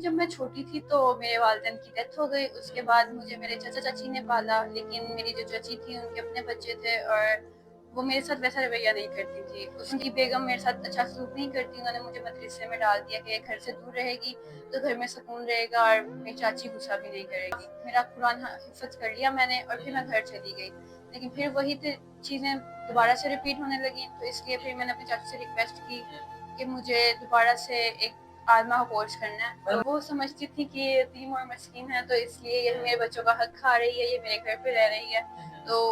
जब मैं छोटी थी तो मेरे वालिदैन की डेथ हो गई। उसके बाद मुझे मेरे चाचा चाची ने पाला, लेकिन मेरी जो चाची थी उनके अपने बच्चे थे और वो मेरे साथ वैसा रवैया नहीं करती थी। उनकी बेगम मेरे साथ अच्छा सलूक नहीं करती। उन्होंने मुझे मदरसे में डाल दिया कि घर से दूर रहेगी तो घर में सुकून रहेगा और मेरी चाची गुस्सा भी नहीं करेगी। मेरा कुरान हिफ्ज़ कर लिया मैंने और फिर मैं घर चली गई, लेकिन फिर वही चीज़ें दोबारा से रिपीट होने लगी, तो इसलिए फिर मैंने अपनी चाची से रिक्वेस्ट की कि मुझे दोबारा से एक आलमा का कोर्स करना है। तो वो समझती थी कि ये यतीम और मस्कीन है, तो इसलिए ये मेरे बच्चों का हक खा रही है, ये मेरे घर पे रह रही है, तो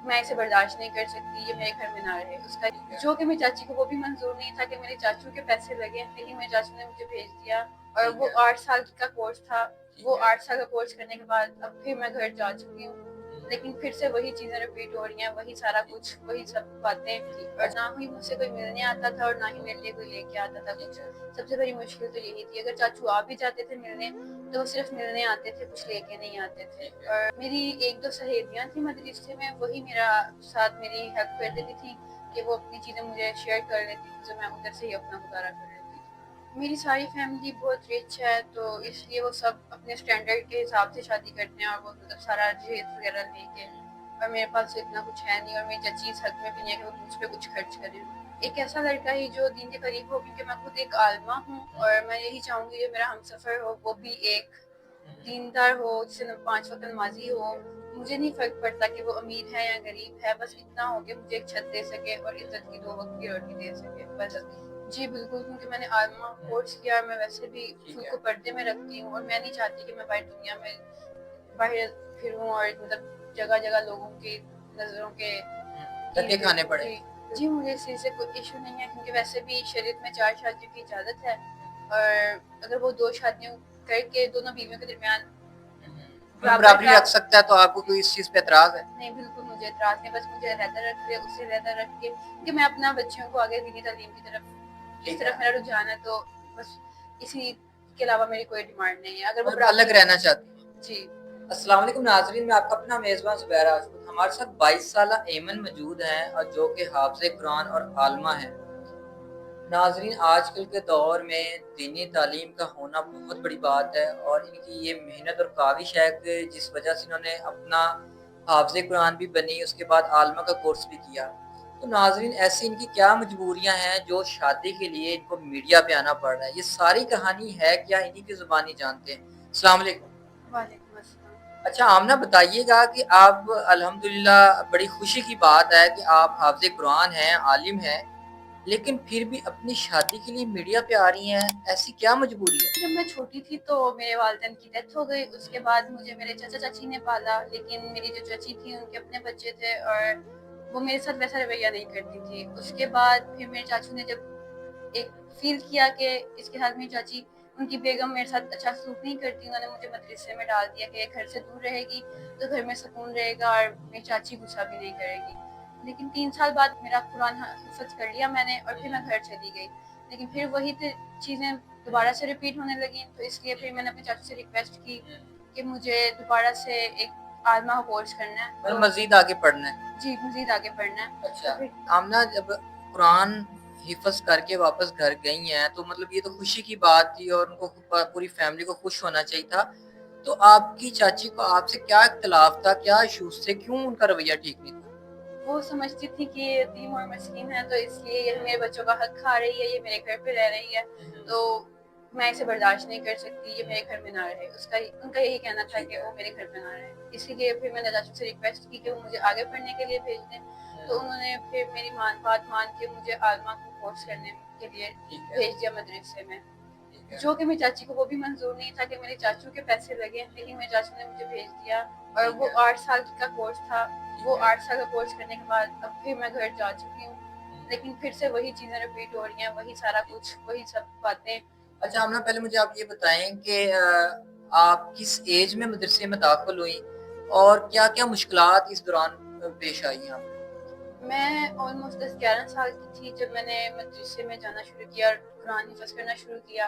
मैं इसे बर्दाश्त नहीं कर सकती, ये मेरे घर में ना रहे। उसका जो कि मेरी चाची को वो भी मंजूर नहीं था कि मेरे चाचू के पैसे लगे, लेकिन मेरे चाचू ने मुझे भेज दिया और वो 8 साल का कोर्स था। वो 8 साल का कोर्स करने के बाद अब फिर मैं घर जा चुकी हूँ, लेकिन फिर से वही चीज़ें रिपीट हो रही हैं, वही सारा कुछ, वही सब बातें। और ना ही मुझसे कोई मिलने आता था और ना ही मेरे लिए कोई लेके आता था कुछ। सबसे बड़ी मुश्किल तो यही थी, अगर चाचू आ भी जाते थे मिलने तो वो सिर्फ मिलने आते थे, कुछ लेके नहीं आते थे। और मेरी एक दो सहेलियां थी मदरसे में, वही मेरा साथ मेरी हेल्प कर देती थी कि वो अपनी चीज़ें मुझे शेयर कर लेती थी, तो मैं उधर से ही अपना गुजारा कर लेती थी। मेरी सारी फैमिली बहुत रिच है, तो इसलिए वो सब अपने स्टैंडर्ड के हिसाब से शादी करते हैं और वो मतलब सारा दहेज वगैरह लेके। और मेरे पास तो इतना कुछ है नहीं और मेरी चची इस हद में भी नहीं है कि वो मुझ पे कुछ खर्च करे। एक ऐसा लड़का ही जो दीन के करीब हो, क्योंकि मैं खुद एक आलिमा हूँ और मैं यही चाहूँगी कि मेरा हमसफ़र हो वो भी एक दीनदार हो, जिसे 5 वक्त नमाज़ी हो। मुझे नहीं फ़र्क पड़ता कि वो अमीर है या गरीब है, बस इतना हो कि मुझे एक छत दे सके और इज़्ज़त की 2 वक्त की रोटी दे सके, बस। जी बिल्कुल, क्योंकि मैंने आलिमा कोर्स किया और मैं वैसे भी खुद को पर्दे में रखती हूँ और मैं नहीं चाहती कि मैं बाहर दुनिया में बाहर फिरूँ और मतलब जगह-जगह लोगों की नज़रों के धक्के खाने पड़े। जी, जी, मुझे इस चीज़ से कोई इश्यू नहीं है, क्योंकि वैसे भी शरीयत में 4 शादियों की इजाज़त है और अगर वो 2 शादियों करके दोनों बीवियों के दरमियान बराबरी रख सकता है, तो आपको कोई इस चीज़ पे एतराज़ है? नहीं, बिल्कुल मुझे एतराज़ नहीं, बस मुझे अलहदा रख ले, उससे अलहदा रख के कि मैं अपना बच्चियों को आगे दीनी तालीम की तरफ, इस तरफ मेरा रुझान है, तो बस इसी के अलावा मेरी कोई डिमांड नहीं है। अगर वो अलग रहना चाहती हैं। जी। अस्सलाम वालेकुम नाज़रीन, मैं आपका अपना मेज़बान ज़ुबैर राजपूत। हमारे साथ 22 साला ऐमन मौजूद हैं और जो कि हाफ़िज़ कुरान और आलिमा हैं। नाज़रीन, आजकल के दौर में दीनी तालीम का होना बहुत बड़ी बात है और इनकी ये मेहनत और काविश है कि जिस वजह से इन्होंने अपना हाफ़िज़ कुरान भी बनी, उसके बाद आलिमा का कोर्स भी किया। तो नाज़रीन, ऐसी इनकी क्या मजबूरियाँ हैं जो शादी के लिए इनको मीडिया पे आना पड़ रहा है? ये सारी कहानी है क्या, इन्हीं की ज़ुबानी जानते हैं। अस्सलाम वालेकुम। वालेकुम अस्सलाम। अच्छा, आमना बताइएगा कि आप अल्हम्दुलिल्लाह, बड़ी खुशी की बात है कि आप हाफ़िज़ कुरान हैं, आलिम हैं, लेकिन फिर भी अपनी शादी के लिए मीडिया पे आ रही हैं, ऐसी क्या मजबूरी है? जब मैं छोटी थी तो मेरे वालिदैन की डेथ हो गई। उसके बाद मुझे मेरे चाचा चाची ने पाला, लेकिन मेरी जो चाची थी उनके अपने बच्चे थे और वो मेरे साथ वैसा रवैया नहीं करती थी। उसके बाद फिर मेरे चाचू ने जब एक फ़ील किया कि इसके साथ मेरी चाची, उनकी बेगम मेरे साथ अच्छा सलूक नहीं करती, उन्होंने मुझे मदरसे में डाल दिया कि घर से दूर रहेगी तो घर में सुकून रहेगा और मेरी चाची गुस्सा भी नहीं करेगी। लेकिन 3 साल बाद मेरा कुरान हिफ़्ज़ कर लिया मैंने और फिर मैं घर चली गई, लेकिन फिर वही चीज़ें दोबारा से रिपीट होने लगी, तो इसलिए फिर मैंने अपने चाचू से रिक्वेस्ट की कि मुझे दोबारा से एक आलिमा का कोर्स करना है। मतलब मज़ीद आगे पढ़ना है। जी, मज़ीद आगे पढ़ना है। अच्छा, तो फिर आमना जब कुरान हिफ़्ज़ करके वापस घर गई हैं, तो मतलब ये तो खुशी की बात थी और उनको पूरी फैमिली को खुश होना चाहिए था। तो आपकी चाची को आपसे क्या इख्तिलाफ़ था? क्या इश्यूज़ थे? क्यों उनका रवैया ठीक नहीं था? वो समझती थी कि ये यतीम और मस्कीन है, तो इसलिए ये मेरे बच्चों का हक खा रही है, ये मेरे घर पे रह रही है, तो मैं इसे बर्दाश्त नहीं कर सकती, ये मेरे घर में ना रहे। उनका यही कहना था कि वो मेरे घर पे ना रहे। इसीलिए फिर मैंने चाचू से रिक्वेस्ट की कि वो मुझे आगे पढ़ने के लिए भेज दें, तो उन्होंने फिर मेरी बात मान के मुझे आलिमा को कोर्स करने के लिए भेज दिया मदरसे में। जो कि मेरी चाची को वो भी मंजूर नहीं था कि मेरे चाचू के पैसे लगे, लेकिन मेरे चाचू ने मुझे भेज दिया और वो 8 साल का कोर्स था। वो 8 साल का कोर्स करने के बाद अब फिर मैं घर जा चुकी हूँ, लेकिन फिर से वही चीज़ें रिपीट हो रही हैं, वही सारा कुछ, वही सब बातें। अच्छा, आमना पहले मुझे आप ये बताएँ कि आप किस ऐज में मदरसे में दाखिल हुईं और क्या-क्या मुश्किलात इस दौरान पेश आई आपको? मैं ऑलमोस्ट 10-11 साल की थी जब मैंने मदरसे में जाना शुरू किया और कुरान हिफ़्ज़ करना शुरू किया।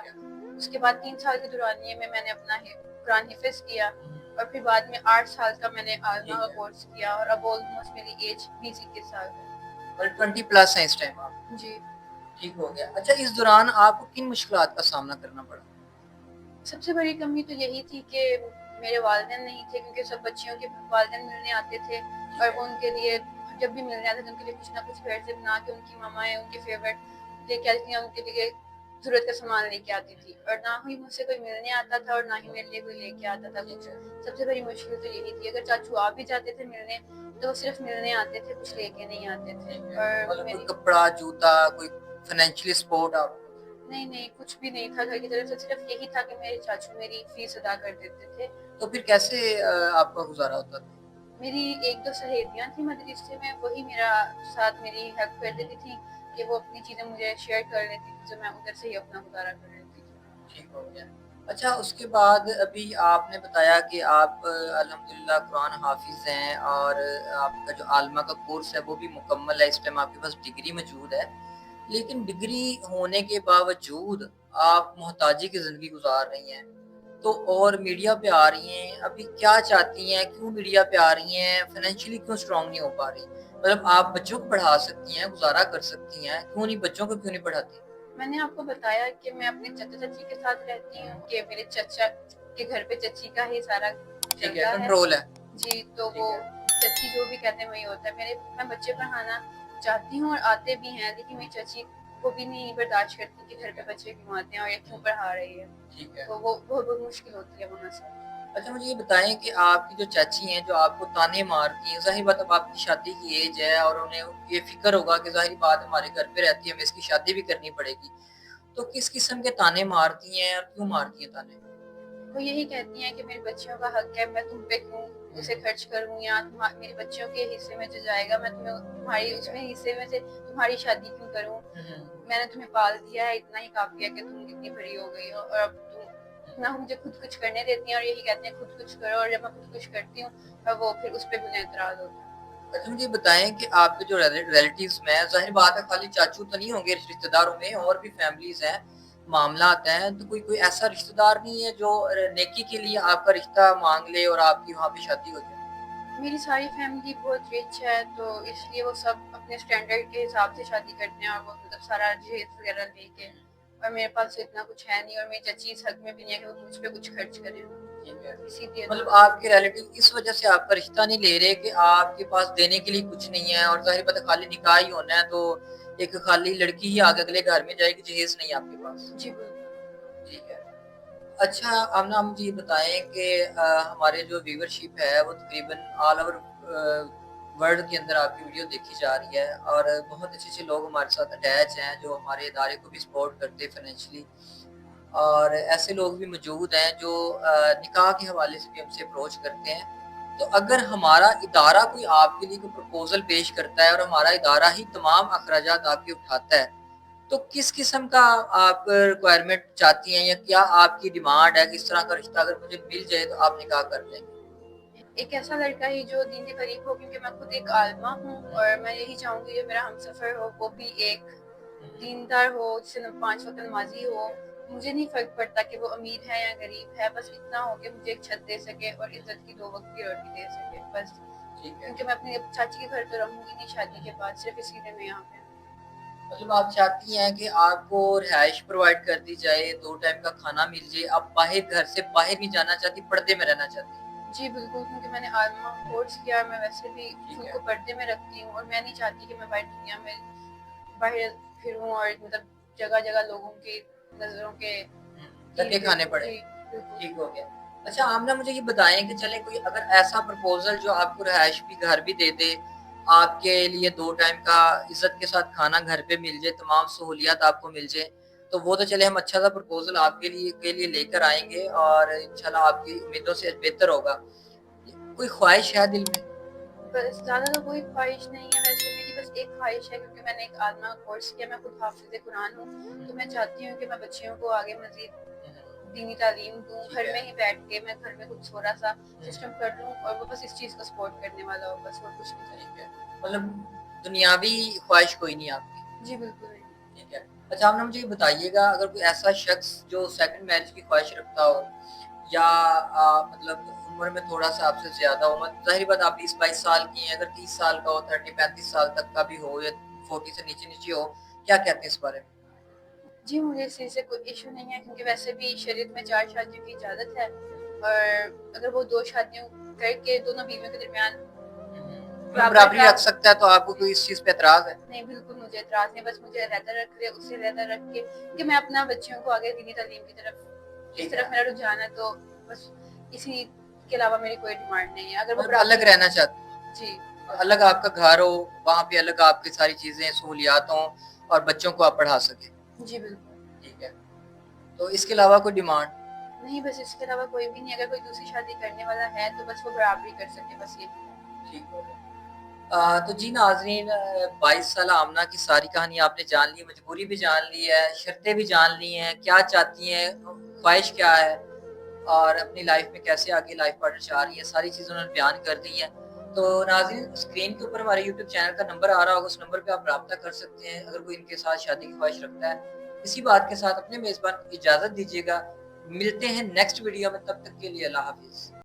उसके बाद 3 साल के दौरानिये में मैंने अपना कुरान हिफ़्ज़ किया और फिर बाद में 8 साल का मैंने आलिमा का कोर्स किया और अब ऑलमोस्ट मेरी एज 20-21 साल है। और 20 प्लस हैं इस टाइम आप? जी। ठीक हो गया। अच्छा, इस दौरान आपको किन मुश्किलात का सामना करना पड़ा? सबसे बड़ी कमी तो यही थी कि मेरे वालिदैन नहीं थे, क्योंकि सब बच्चियों के वालिदैन मिलने आते थे और वो उनके लिए जब भी मिलने आते थे उनके लिए कुछ ना कुछ घर से बना के उनकी मामाएं उनके फेवरेट लेके आती थी, उनके लिए जरूरत का सामान लेके आती थी, और ना ही मुझसे कोई मिलने आता था और ना ही मेरे लिए कोई लेके आता था कुछ। सबसे बड़ी मुश्किल तो यही थी। अगर चाचू आ भी जाते थे मिलने तो वो सिर्फ मिलने आते थे, कुछ लेके नहीं आते थे। और मतलब कोई मेरी कपड़ा, जूता, कोई फाइनेंशियली सपोर्ट आप? नहीं, कुछ भी नहीं था घर की तरफ से, सिर्फ यही था कि मेरे चाचू मेरी फीस अदा कर देते थे। तो फिर कैसे आपका गुजारा होता था? मेरी 1-2 सहेलियाँ थी मदरसे में, वही मेरा साथ मेरी हेल्प कर देती थी कि वो अपनी चीज़ें मुझे शेयर कर लेती थी, तो मैं उधर से ही अपना गुज़ारा कर लेती थी। ठीक हो गया। अच्छा, उसके बाद अभी आपने बताया कि आप अल्हम्दुलिल्लाह कुरान हाफ़िज़ हैं और आपका जो आलिमा का कोर्स है वो भी मुकम्मल है, इस टाइम आपके पास डिग्री मौजूद है। लेकिन डिग्री होने के बावजूद आप मोहताजी की ज़िंदगी गुज़ार रही हैं, तो और मीडिया पे आ रही हैं, अभी क्या चाहती हैं? क्यों मीडिया पे आ रही हैं? फाइनेंशियली क्यों स्ट्रॉन्ग नहीं हो पा रही? मतलब आप बच्चों को पढ़ा सकती हैं, गुज़ारा कर सकती हैं, क्यों नहीं बच्चों को क्यों नहीं पढ़ाती? मैंने आपको बताया कि मैं अपने चाचा-चाची के साथ रहती हूँ, कि मेरे चाचा के घर पे चाची का ही सारा ठीक है, चलता है। कंट्रोल है। जी, तो ठीक वो है। चाची जो भी कहते हैं वही होता है। मैं बच्चे पढ़ाना चाहती हूँ और आते भी हैं, लेकिन मेरी चाची वो भी नहीं बर्दाश्त करती कि घर पे बच्चे क्यों आते हैं और ये क्यों पढ़ा रही है। ठीक है। तो वो बहुत मुश्किल होती है वहाँ से। अच्छा, मुझे ये बताएँ कि आपकी जो चाची हैं, जो आपको ताने मारती हैं, ज़ाहिर बात अब आपकी शादी की एज है और उन्हें ये फ़िक्र होगा कि ज़ाहिर बात हमारे घर पे रहती है, हमें इसकी शादी भी करनी पड़ेगी। तो किस किस्म के ताने मारती हैं और क्यों मारती हैं ताने? वो यही कहती हैं कि मेरी बच्चियों का हक है, मैं तुम पे क्यों उसे खर्च करूँ, या मेरी बच्चियों के हिस्से में जो जाएगा मैं तुम्हें तुम्हारी उसमें हिस्से में से तुम्हारी शादी क्यों करूँ? मैंने तुम्हें पाल दिया है, इतना ही काफ़ी है कि तुम इतनी बड़ी हो गई हो और अब तुम ना मुझे खुद कुछ करने देती हैं, और यही कहते हैं खुद कुछ करो, और जब मैं खुद कुछ करती हूँ और वो फिर उस पे भी उन्हें एतराज़ होता है। अच्छा, मुझे बताएँ कि आपके जो रिलेटिव्स में ज़ाहिर बात है खाली चाचू तो नहीं होंगे रिश्तेदारों में और भी फैमिलीज़ हैं, मामलात हैं, तो कोई कोई ऐसा रिश्तेदार नहीं है जो नेकी के लिए आपका रिश्ता माँग ले और आपकी वहाँ पे शादी हो जाए? मेरी सारी फैमिली बहुत रिच है, तो इसलिए वो सब अपने स्टैंडर्ड के हिसाब से शादी करते हैं, और वो मतलब सारा दहेज वगैरह लेके, और मेरे पास तो इतना कुछ है नहीं, और मेरी चाची इस हक में भी नहीं है कि वो मुझ पे कुछ खर्च करें। ठीक है। इसीलिए मतलब तो आपके रिलेटिव इस वजह से आपका रिश्ता नहीं ले रहे कि आपके पास देने के लिए कुछ नहीं है और ज़ाहिर बात है खाली निकाह ही होना है, तो एक खाली लड़की ही आगे अगले घर में जाएगी, जहेज़ नहीं है आपके पास। जी, बिल्कुल। ठीक है। अच्छा, अब ना मुझे ये बताएँ कि हमारे जो व्यूवरशिप है वो तकरीबन ऑल ओवर वर्ल्ड के अंदर आपकी वीडियो देखी जा रही है और बहुत अच्छे-अच्छे लोग हमारे साथ अटैच हैं जो हमारे इदारे को भी सपोर्ट करते हैं फाइनेंशियली और ऐसे लोग भी मौजूद हैं जो निकाह के हवाले से भी हमसे अप्रोच करते हैं। तो अगर हमारा इदारा कोई आपके लिए कोई प्रपोज़ल पेश करता है और हमारा इदारा ही तमाम अखराजात आपके उठाता है, तो किस किस्म का आप रिक्वायरमेंट चाहती हैं या क्या आपकी डिमांड है कि इस तरह का रिश्ता अगर मुझे मिल जाए तो आप निकाह कर लेंगे? एक ऐसा लड़का ही जो दीन के करीब हो, क्योंकि मैं खुद एक आलिमा हूँ, और मैं यही चाहूँगी जो मेरा हमसफ़र हो वो भी एक दीनदार हो, जिसे 5 वक़्त नमाज़ी हो। मुझे नहीं फ़र्क पड़ता कि वो अमीर है या गरीब है, बस इतना हो कि मुझे एक छत दे सके और इज़्ज़त की 2 वक़्त की रोटी दे सके, बस। ठीक है। क्योंकि मैं अपनी चाची के घर तो रहूँगी नहीं शादी के बाद, सिर्फ़ इसीलिए मैं यहाँ पे हूँ। मतलब आप चाहती हैं कि आपको रिहाइश प्रोवाइड कर दी जाए, 2 टाइम का खाना मिल जाए, आप बाहर घर से बाहर नहीं जाना चाहती, पर्दे में रहना चाहती हैं। जी, बिल्कुल, क्योंकि मैंने आलिमा कोर्स किया और मैं वैसे भी ठीक खुद है। को पर्दे में रखती हूँ, और मैं नहीं चाहती कि मैं बाहर दुनिया में बाहर फिरूँ और मतलब जगह-जगह लोगों की नज़रों के धक्के तीर खाने पड़े। जी, बिल्कुल। ठीक हो गया। अच्छा, आप ना मुझे ये बताएँ कि चलें कोई अगर ऐसा प्रपोज़ल जो आपको रिहाइश भी घर भी दे दे, आपके लिए 2 टाइम का इज़्ज़त के साथ खाना घर पे मिल जाए, तमाम सहूलियत आपको मिल जाए, तो वो तो चले हम अच्छा-सा प्रपोज़ल आपके लिए लेकर आएँगे और इंशाल्लाह आपकी उम्मीदों से बेहतर होगा। कोई ख़्वाहिश है दिल में? बस ज़्यादा तो कोई ख्वाहिश नहीं है वैसे, मेरी बस एक ख्वाहिश है, क्योंकि मैंने एक आलिमा कोर्स किया, मैं खुद हाफ़िज़ कुरान हूँ, तो मैं चाहती हूँ कि मैं बच्चियों को आगे मज़ीद दीनी तालीम दूँ, ठीक घर है। में ही बैठ के मैं घर में कुछ थोड़ा-सा सिस्टम कर लूँ, और वो बस इस चीज़ को सपोर्ट करने वाला हो, बस और कुछ नहीं ठीक चाहिए। है। मतलब दुनियावी ख़्वाहिश कोई नहीं आपकी। जी, बिल्कुल नहीं। ठीक है। अच्छा, आप ना मुझे ये बताइएगा अगर कोई ऐसा शख़्स जो सेकंड मैरिज की ख़्वाहिश रखता हो या मतलब उम्र में थोड़ा-सा आपसे ज़्यादा हो, ज़ाहिर बात आप 20-22 साल की हैं, अगर 30 साल का हो, 30-35 साल तक का भी हो या 40 से नीचे-नीचे हो, क्या कहते हैं इस बारे में? जी, मुझे इस चीज़ से कोई इश्यू नहीं है, क्योंकि वैसे भी शरीयत में 4 शादियों की इजाज़त है, और अगर वो 2 शादियों करके दोनों बीवियों के दरमियान मतलब बराबरी रख सकता है, तो आपको कोई इस चीज़ पे एतराज़ है? नहीं, बिल्कुल मुझे एतराज़ नहीं, बस मुझे अलहदा रख ले, उससे अलहदा रख के कि मैं अपना बच्चियों को आगे दीनी तालीम की तरफ, इस ठीक तरफ है। मेरा रुझान है, तो बस इसी के अलावा मेरी कोई डिमांड नहीं है। अगर वो मतलब बराबरी अलग रहना चाहते हैं। जी, अलग आपका घर हो, वहाँ पे अलग आपकी सारी चीज़ें, सहूलियात हों और बच्चों को आप पढ़ा सकें। जी बिल्कुल। ठीक है। तो इसके अलावा कोई डिमांड? नहीं, बस इसके अलावा कोई भी नहीं, अगर कोई दूसरी शादी करने वाला है तो बस वो बराबरी कर सके, बस ये। ठीक हो गया। तो जी नाज़रीन, 22 साला आमना की सारी कहानी आपने जान ली, मजबूरी भी जान ली है, शर्तें भी जान ली हैं, क्या चाहती हैं, ख्वाहिश क्या है और अपनी लाइफ़ में कैसे आगे लाइफ़ पार्टनर चाह रही है, सारी चीज़ें उन्होंने बयान कर दी हैं। तो नाज़रीन, स्क्रीन के ऊपर हमारे यूट्यूब चैनल का नंबर आ रहा होगा, उस नंबर पे आप राब्ता कर सकते हैं, अगर कोई इनके साथ शादी की ख्वाहिश रखता है। इसी बात के साथ अपने मेज़बान को इजाज़त दीजिएगा। मिलते हैं नेक्स्ट वीडियो में, तब तक के लिए अल्लाह हाफ़िज़।